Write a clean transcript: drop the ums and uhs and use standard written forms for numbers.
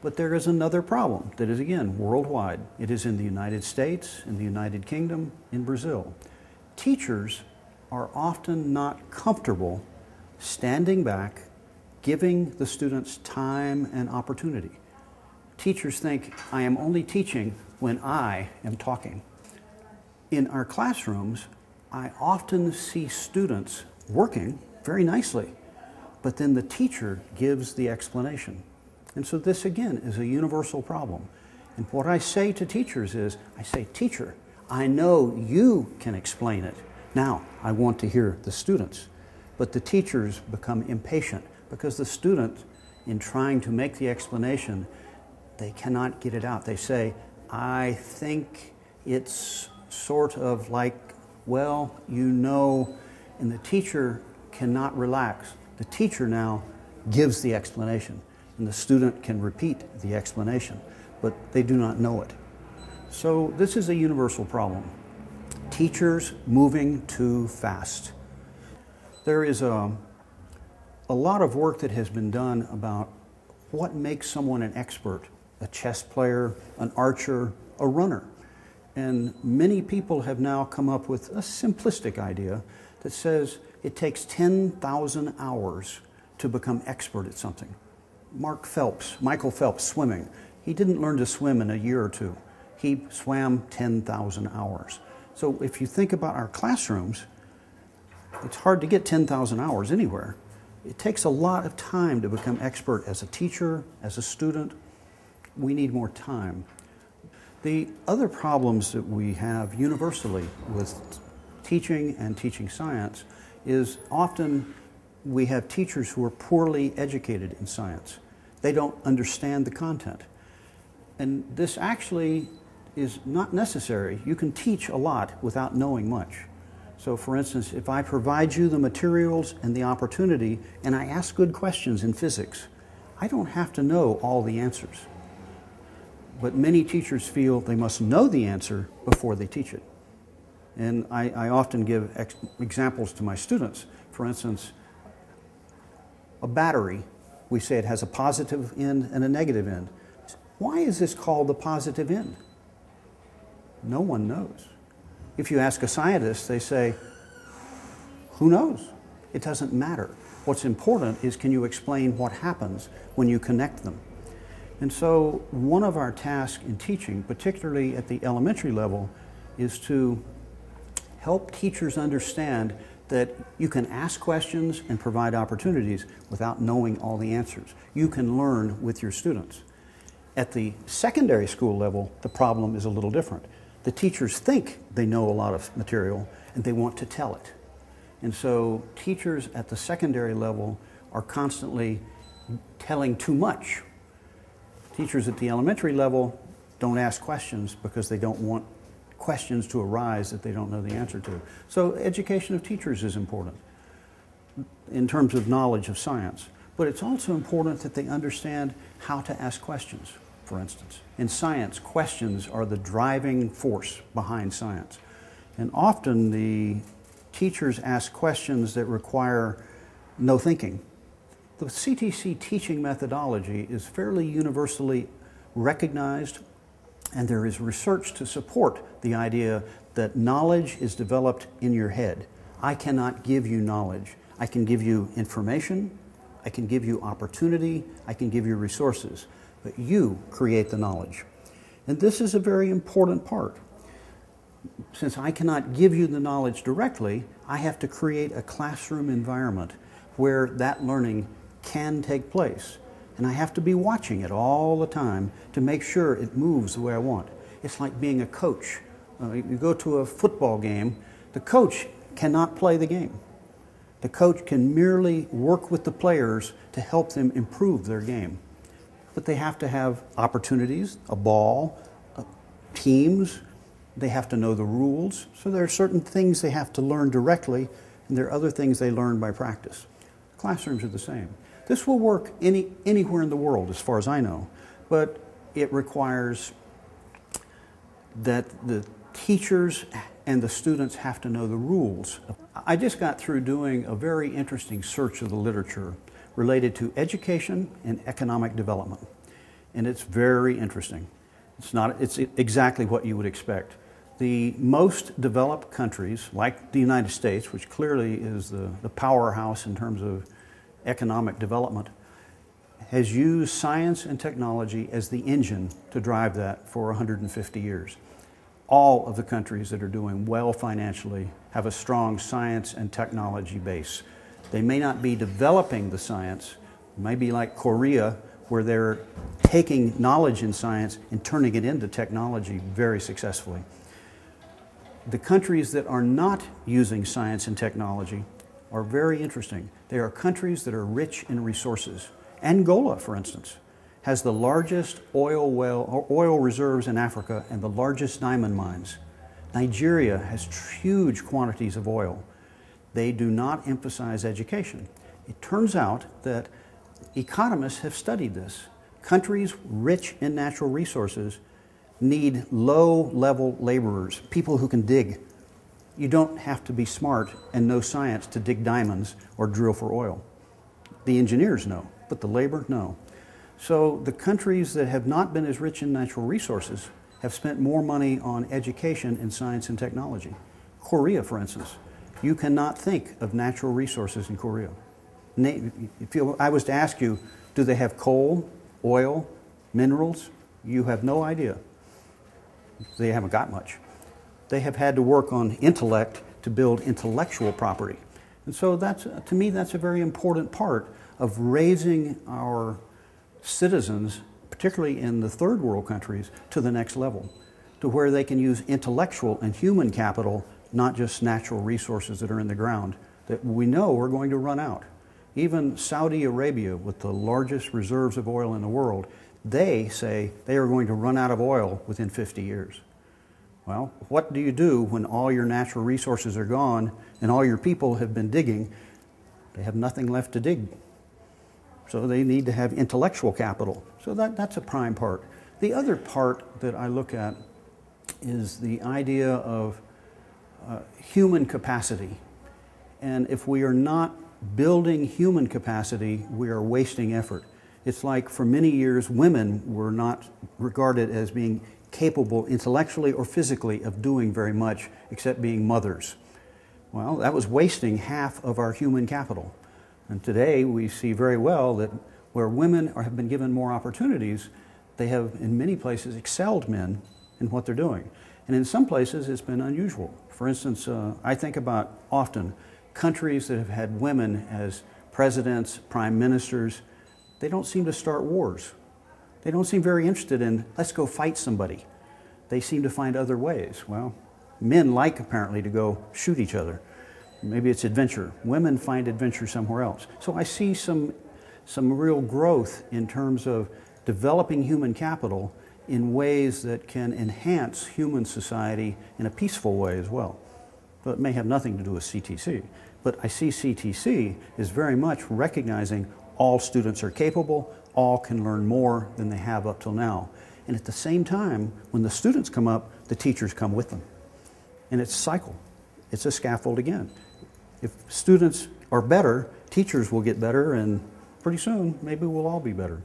But there is another problem that is, again, worldwide. It is in the United States, in the United Kingdom, in Brazil. Teachers are often not comfortable standing back, giving the students time and opportunity. Teachers think, I am only teaching when I am talking. In our classrooms, I often see students working very nicely, but then the teacher gives the explanation. And so this, again, is a universal problem. And what I say to teachers is, I say, teacher, I know you can explain it. Now, I want to hear the students. But the teachers become impatient because the student, in trying to make the explanation, they cannot get it out. They say, I think it's sort of like, well, you know, and the teacher cannot relax. The teacher now gives the explanation, and the student can repeat the explanation, but they do not know it. So this is a universal problem. Teachers moving too fast. There is a lot of work that has been done about what makes someone an expert, a chess player, an archer, a runner. And many people have now come up with a simplistic idea that says it takes 10,000 hours to become expert at something. Michael Phelps, swimming. He didn't learn to swim in a year or two. He swam 10,000 hours. So if you think about our classrooms, it's hard to get 10,000 hours anywhere. It takes a lot of time to become expert as a teacher, as a student. We need more time. The other problems that we have universally with teaching and teaching science is often we have teachers who are poorly educated in science. They don't understand the content. And this actually is not necessary. You can teach a lot without knowing much. So for instance, if I provide you the materials and the opportunity and I ask good questions in physics, I don't have to know all the answers. But many teachers feel they must know the answer before they teach it. And I often give examples to my students. For instance, a battery, we say it has a positive end and a negative end. Why is this called the positive end? No one knows. If you ask a scientist, they say, who knows? It doesn't matter. What's important is, can you explain what happens when you connect them? And so one of our tasks in teaching, particularly at the elementary level, is to help teachers understand that you can ask questions and provide opportunities without knowing all the answers. You can learn with your students. At the secondary school level, the problem is a little different. The teachers think they know a lot of material and they want to tell it. And so teachers at the secondary level are constantly telling too much. Teachers at the elementary level don't ask questions because they don't want questions to arise that they don't know the answer to. So education of teachers is important in terms of knowledge of science. But it's also important that they understand how to ask questions, for instance. In science, questions are the driving force behind science. And often the teachers ask questions that require no thinking. The CTC teaching methodology is fairly universally recognized, and there is research to support the idea that knowledge is developed in your head. I cannot give you knowledge. I can give you information, I can give you opportunity, I can give you resources, but you create the knowledge. And this is a very important part. Since I cannot give you the knowledge directly, I have to create a classroom environment where that learning can take place. And I have to be watching it all the time to make sure it moves the way I want. It's like being a coach. You go to a football game, the coach cannot play the game. The coach can merely work with the players to help them improve their game. But they have to have opportunities, a ball, teams. They have to know the rules. So there are certain things they have to learn directly, and there are other things they learn by practice. Classrooms are the same. This will work anywhere in the world, as far as I know, but it requires that the teachers and the students have to know the rules. I just got through doing a very interesting search of the literature related to education and economic development. and it's very interesting. It's exactly what you would expect. The most developed countries, like the United States, which clearly is the powerhouse in terms of economic development, has used science and technology as the engine to drive that for 150 years. All of the countries that are doing well financially have a strong science and technology base. They may not be developing the science, it may be like Korea, where they're taking knowledge in science and turning it into technology very successfully. The countries that are not using science and technology are very interesting. They are countries that are rich in resources. Angola, for instance, has the largest oil reserves in Africa and the largest diamond mines. Nigeria has huge quantities of oil. They do not emphasize education. It turns out that economists have studied this. Countries rich in natural resources need low-level laborers, people who can dig. You don't have to be smart and know science to dig diamonds or drill for oil. The engineers know, but the labor, no. So the countries that have not been as rich in natural resources have spent more money on education in science and technology. Korea, for instance, you cannot think of natural resources in Korea. If I was to ask you, do they have coal, oil, minerals? You have no idea. They haven't got much. They have had to work on intellect to build intellectual property. And so to me, that's a very important part of raising our citizens, particularly in the third world countries, to the next level, to where they can use intellectual and human capital, not just natural resources that are in the ground, that we know we're going to run out. Even Saudi Arabia, with the largest reserves of oil in the world, they say they are going to run out of oil within 50 years. Well, what do you do when all your natural resources are gone and all your people have been digging? They have nothing left to dig. So they need to have intellectual capital. So that's a prime part. The other part that I look at is the idea of human capacity. And if we are not building human capacity, we are wasting effort. It's like for many years, women were not regarded as being capable intellectually or physically of doing very much except being mothers. Well, that was wasting half of our human capital. And today we see very well that where women have been given more opportunities, they have in many places excelled men in what they're doing. And in some places it's been unusual. For instance, I think about often countries that have had women as presidents, prime ministers. They don't seem to start wars. They don't seem very interested in, let's go fight somebody. They seem to find other ways. Well, men like apparently to go shoot each other. Maybe it's adventure. Women find adventure somewhere else. So I see some real growth in terms of developing human capital in ways that can enhance human society in a peaceful way as well. But it may have nothing to do with CTC. But I see CTC is very much recognizing all students are capable, all can learn more than they have up till now. And at the same time, when the students come up, the teachers come with them. And it's a cycle. It's a scaffold again. If students are better, teachers will get better, and pretty soon, maybe we'll all be better.